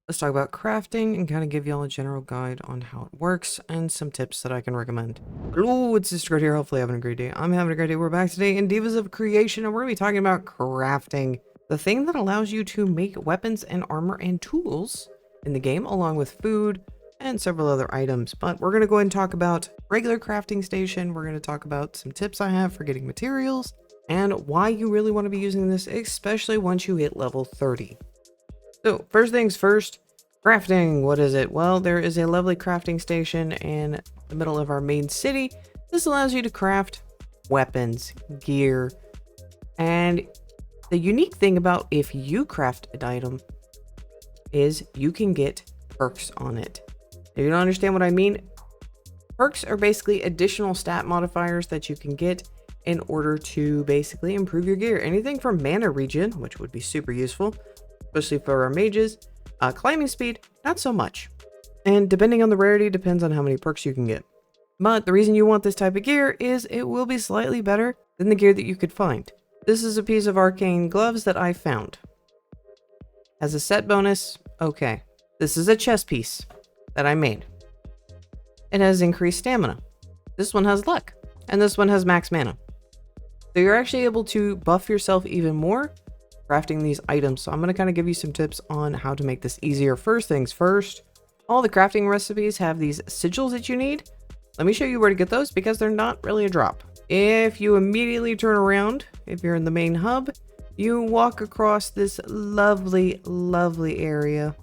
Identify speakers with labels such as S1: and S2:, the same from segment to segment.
S1: Let's talk about crafting and kind of give y'all a general guide on how it works and some tips that I can recommend. Hello, it's Sister here. Hopefully having a great day. I'm having a great day. We're back today in Devas of Creation, and we're going to be talking about crafting. The thing that allows you to make weapons and armor and tools in the game, along with food and several other items. But we're going to go ahead and talk about regular crafting station. We're going to talk about some tips I have for getting materials and why you really want to be using this, especially once you hit level 30. So first things first, crafting. What is it? Well, there is a lovely crafting station in the middle of our main city. This allows you to craft weapons, gear, and the unique thing about if you craft an item is you can get perks on it. If you don't understand what I mean, perks are basically additional stat modifiers that you can get in order to basically improve your gear. Anything from mana regen, which would be super useful, especially for our mages. Climbing speed, not so much. And depending on the rarity, depends on how many perks you can get. But the reason you want this type of gear is it will be slightly better than the gear that you could find. This is a piece of arcane gloves that I found. Has a set bonus, okay. This is a chest piece that I made. It has increased stamina. This one has luck, and this one has max mana. So you're actually able to buff yourself even more crafting these items. So I'm going to kind of give you some tips on how to make this easier. First things first, all the crafting recipes have these sigils that you need. Let me show you where to get those because they're not really a drop. If you immediately turn around, if you're in the main hub, you walk across this lovely, lovely area.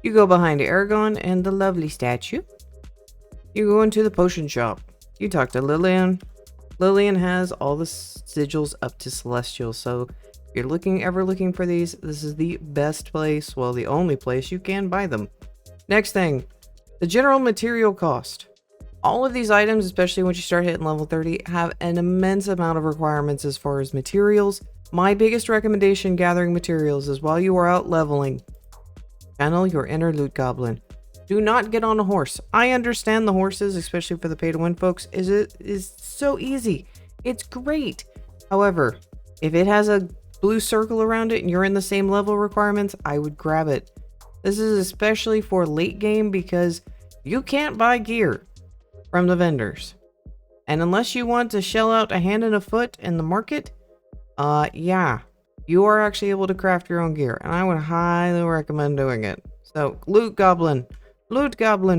S1: You go behind Aragon and the lovely statue. You go into the potion shop. You talk to Lillian. Lillian has all the sigils up to Celestial, so if you're ever looking for these, this is the best place, well, the only place you can buy them. Next thing, the general material cost. All of these items, especially once you start hitting level 30, have an immense amount of requirements as far as materials. My biggest recommendation gathering materials is while you are out leveling, channel your inner loot goblin. Do not get on a horse. I understand the horses, especially for the pay-to-win folks, is so easy. It's great. However, if it has a blue circle around it and you're in the same level requirements, I would grab it. This is especially for late game because you can't buy gear from the vendors. And unless you want to shell out a hand and a foot in the market, yeah, you are actually able to craft your own gear. And I would highly recommend doing it. So, loot goblin,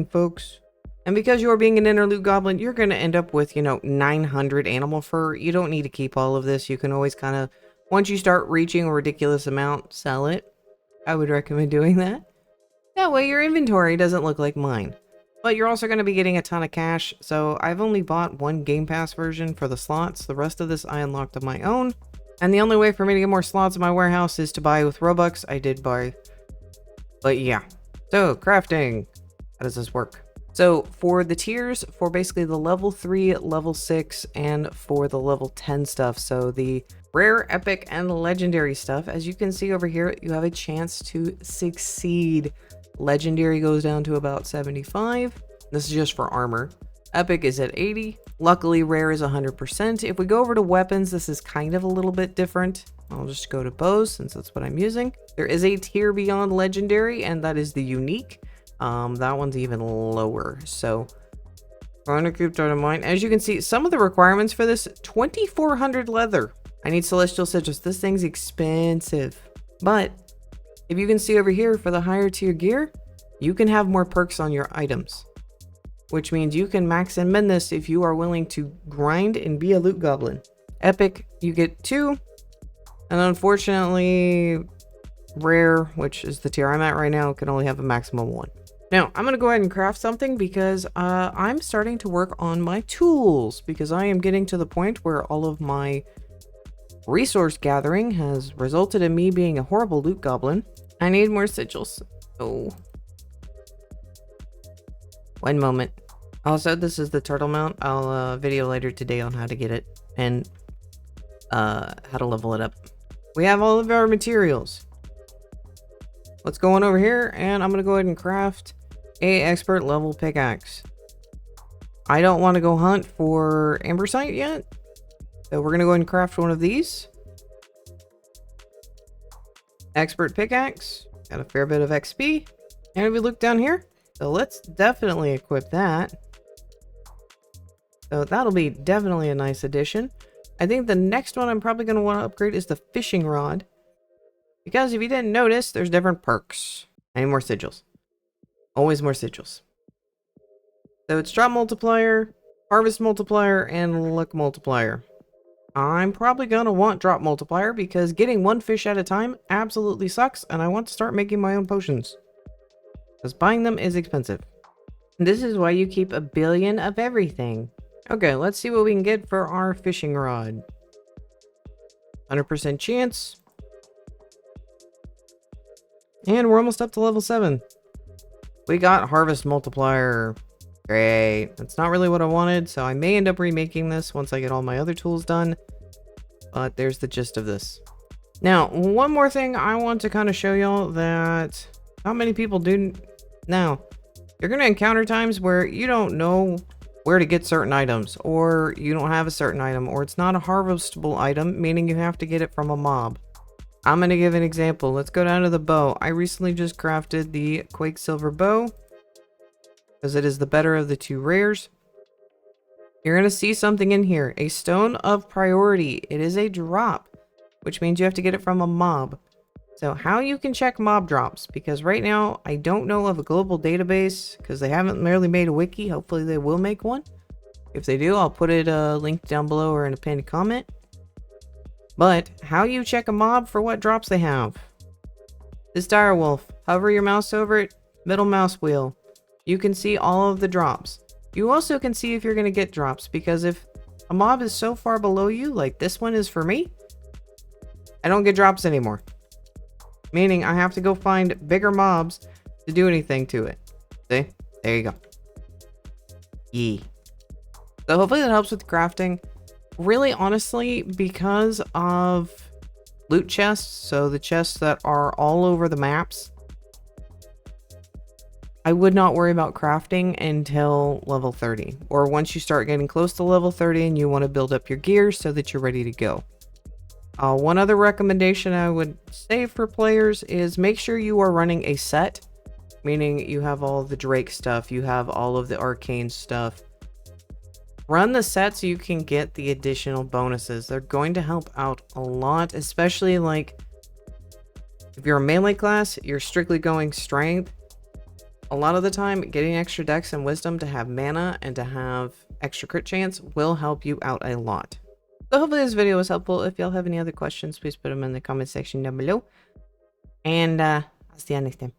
S1: folks. And because you're being an inner loot goblin, you're going to end up with, 900 animal fur. You don't need to keep all of this. You can always kind of, once you start reaching a ridiculous amount, sell it. I would recommend doing that. That way your inventory doesn't look like mine. But you're also going to be getting a ton of cash. So I've only bought one Game Pass version for the slots. The rest of this I unlocked on my own. And the only way for me to get more slots in my warehouse is to buy with Robux. I did buy. But yeah. So crafting. How does this work? So for the tiers, for basically the level 3, level 6, and for the level 10 stuff, so the rare, epic, and legendary stuff, as you can see over here, you have a chance to succeed. Legendary goes down to about 75. This is just for armor. Epic is at 80. Luckily, rare is 100%. If we go over to weapons, this is kind of a little bit different. I'll just go to bows since that's what I'm using. There is a tier beyond legendary, and that is the unique. That one's even lower, so trying to keep that in mind. As you can see, some of the requirements for this, 2400 leather. I need celestial citrus. This thing's expensive, but if you can see over here for the higher tier gear, you can have more perks on your items, which means you can max and min this if you are willing to grind and be a loot goblin. Epic, you get 2, and unfortunately rare, which is the tier I'm at right now, can only have a maximum 1. Now, I'm going to go ahead and craft something because I'm starting to work on my tools because I am getting to the point where all of my resource gathering has resulted in me being a horrible loot goblin. I need more sigils. Oh. One moment. Also, this is the turtle mount. I'll video later today on how to get it and how to level it up. We have all of our materials. Let's go on over here and I'm going to go ahead and craft a expert level pickaxe. I don't want to go hunt for ambersite yet. So we're going to go ahead and craft one of these. Expert pickaxe. Got a fair bit of XP. And if we look down here, so let's definitely equip that. So that'll be definitely a nice addition. I think the next one I'm probably going to want to upgrade is the fishing rod. Because if you didn't notice, there's different perks. I need more sigils. Always more sigils. So it's drop multiplier, harvest multiplier, and luck multiplier. I'm probably going to want drop multiplier because getting one fish at a time absolutely sucks, and I want to start making my own potions. Because buying them is expensive. This is why you keep a billion of everything. Okay, let's see what we can get for our fishing rod. 100% chance. And we're almost up to level 7. We got harvest multiplier. Great. That's not really what I wanted, so I may end up remaking this once I get all my other tools done. But there's the gist of this. Now, one more thing I want to kind of show y'all that not many people do. Now, you're going to encounter times where you don't know where to get certain items, or you don't have a certain item, or it's not a harvestable item, meaning you have to get it from a mob. I'm going to give an example. Let's go down to the bow. I recently just crafted the Quakesilver bow, because it is the better of the two rares. You're going to see something in here. A stone of priority. It is a drop, which means you have to get it from a mob. So how you can check mob drops, because right now I don't know of a global database, because they haven't merely made a wiki. Hopefully they will make one. If they do, I'll put it linked down below or in a pinned comment. But how you check a mob for what drops they have. This dire wolf. Hover your mouse over it, middle mouse wheel. You can see all of the drops. You also can see if you're going to get drops, because if a mob is so far below you, like this one is for me, I don't get drops anymore. Meaning I have to go find bigger mobs to do anything to it. See? There you go. Yee. So hopefully that helps with crafting. Really, honestly, because of loot chests, so the chests that are all over the maps, I would not worry about crafting until level 30. Or once you start getting close to level 30 and you want to build up your gear so that you're ready to go. One other recommendation I would say for players is make sure you are running a set. Meaning you have all the Drake stuff, you have all of the arcane stuff. Run the set so you can get the additional bonuses. They're going to help out a lot, especially like if you're a melee class, you're strictly going strength. A lot of the time, getting extra dex and wisdom to have mana and to have extra crit chance will help you out a lot. So hopefully this video was helpful. If y'all have any other questions, please put them in the comment section down below. And I'll see you next time.